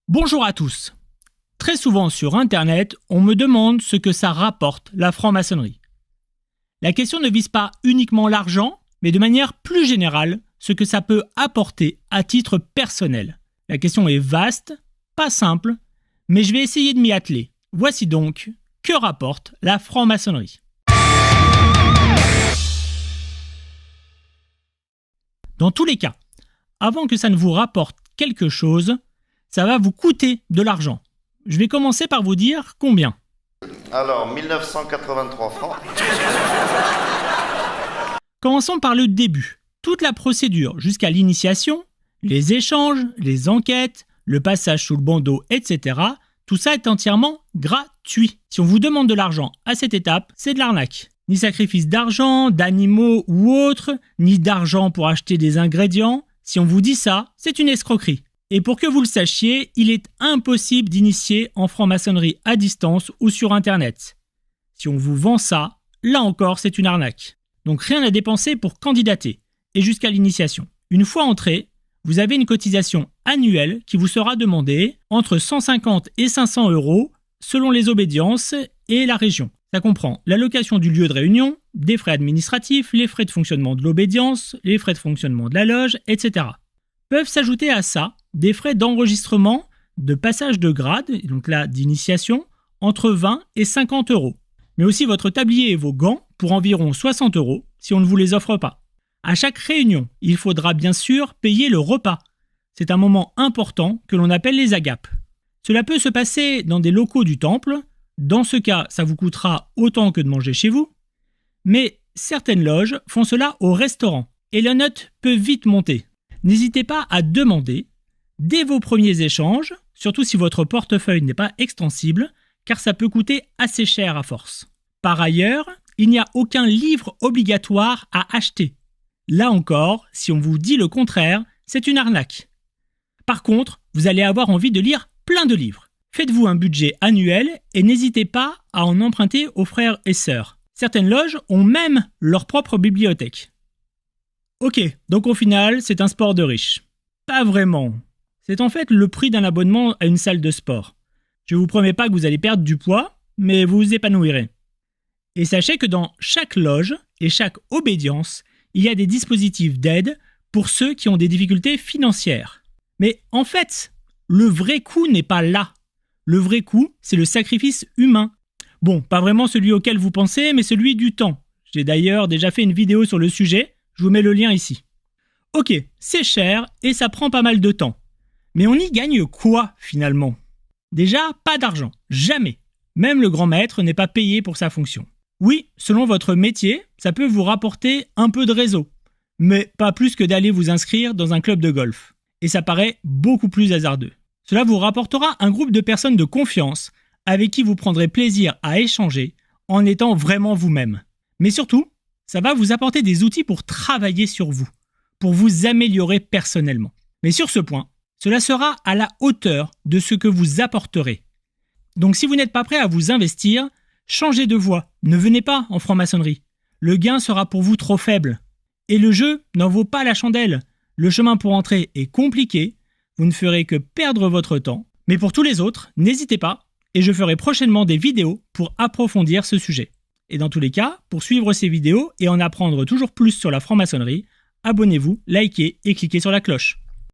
Bonjour à tous. Très souvent sur Internet, on me demande ce que ça rapporte, la franc-maçonnerie. La question ne vise pas uniquement l'argent, mais de manière plus générale, ce que ça peut apporter à titre personnel. La question est vaste, pas simple, mais je vais essayer de m'y atteler. Voici donc, que rapporte la franc-maçonnerie ? Dans tous les cas, avant que ça ne vous rapporte quelque chose, ça va vous coûter de l'argent. Je vais commencer par vous dire combien. Alors, 1983 francs. Commençons par le début. Toute la procédure jusqu'à l'initiation, les échanges, les enquêtes, le passage sous le bandeau, etc. Tout ça est entièrement gratuit. Si on vous demande de l'argent à cette étape, c'est de l'arnaque. Ni sacrifice d'argent, d'animaux ou autre, ni d'argent pour acheter des ingrédients. Si on vous dit ça, c'est une escroquerie. Et pour que vous le sachiez, il est impossible d'initier en franc-maçonnerie à distance ou sur Internet. Si on vous vend ça, là encore c'est une arnaque. Donc rien à dépenser pour candidater, et jusqu'à l'initiation. Une fois entré, vous avez une cotisation annuelle qui vous sera demandée entre 150 et 500 € selon les obédiences et la région. Ça comprend l'allocation du lieu de réunion, des frais administratifs, les frais de fonctionnement de l'obédience, les frais de fonctionnement de la loge, etc. Peuvent s'ajouter à ça des frais d'enregistrement, de passage de grade, donc là d'initiation, entre 20 et 50 €. Mais aussi votre tablier et vos gants pour environ 60 € si on ne vous les offre pas. À chaque réunion, il faudra bien sûr payer le repas. C'est un moment important que l'on appelle les agapes. Cela peut se passer dans des locaux du temple. Dans ce cas, ça vous coûtera autant que de manger chez vous. Mais certaines loges font cela au restaurant et la note peut vite monter. N'hésitez pas à demander dès vos premiers échanges, surtout si votre portefeuille n'est pas extensible, car ça peut coûter assez cher à force. Par ailleurs, il n'y a aucun livre obligatoire à acheter. Là encore, si on vous dit le contraire, c'est une arnaque. Par contre, vous allez avoir envie de lire plein de livres. Faites-vous un budget annuel et n'hésitez pas à en emprunter aux frères et sœurs. Certaines loges ont même leur propre bibliothèque. Ok, donc au final, c'est un sport de riche. Pas vraiment. C'est en fait le prix d'un abonnement à une salle de sport. Je ne vous promets pas que vous allez perdre du poids, mais vous vous épanouirez. Et sachez que dans chaque loge et chaque obédience, il y a des dispositifs d'aide pour ceux qui ont des difficultés financières. Mais en fait, le vrai coût n'est pas là. Le vrai coût, c'est le sacrifice humain. Bon, pas vraiment celui auquel vous pensez, mais celui du temps. J'ai d'ailleurs déjà fait une vidéo sur le sujet, je vous mets le lien ici. Ok, c'est cher et ça prend pas mal de temps. Mais on y gagne quoi finalement ? Déjà, pas d'argent, jamais. Même le grand maître n'est pas payé pour sa fonction. Oui, selon votre métier, ça peut vous rapporter un peu de réseau, mais pas plus que d'aller vous inscrire dans un club de golf. Et ça paraît beaucoup plus hasardeux. Cela vous rapportera un groupe de personnes de confiance avec qui vous prendrez plaisir à échanger en étant vraiment vous-même. Mais surtout, ça va vous apporter des outils pour travailler sur vous, pour vous améliorer personnellement. Mais sur ce point, cela sera à la hauteur de ce que vous apporterez. Donc si vous n'êtes pas prêt à vous investir, changez de voie, ne venez pas en franc-maçonnerie. Le gain sera pour vous trop faible. Et le jeu n'en vaut pas la chandelle. Le chemin pour entrer est compliqué, vous ne ferez que perdre votre temps. Mais pour tous les autres, n'hésitez pas, et je ferai prochainement des vidéos pour approfondir ce sujet. Et dans tous les cas, pour suivre ces vidéos et en apprendre toujours plus sur la franc-maçonnerie, abonnez-vous, likez et cliquez sur la cloche.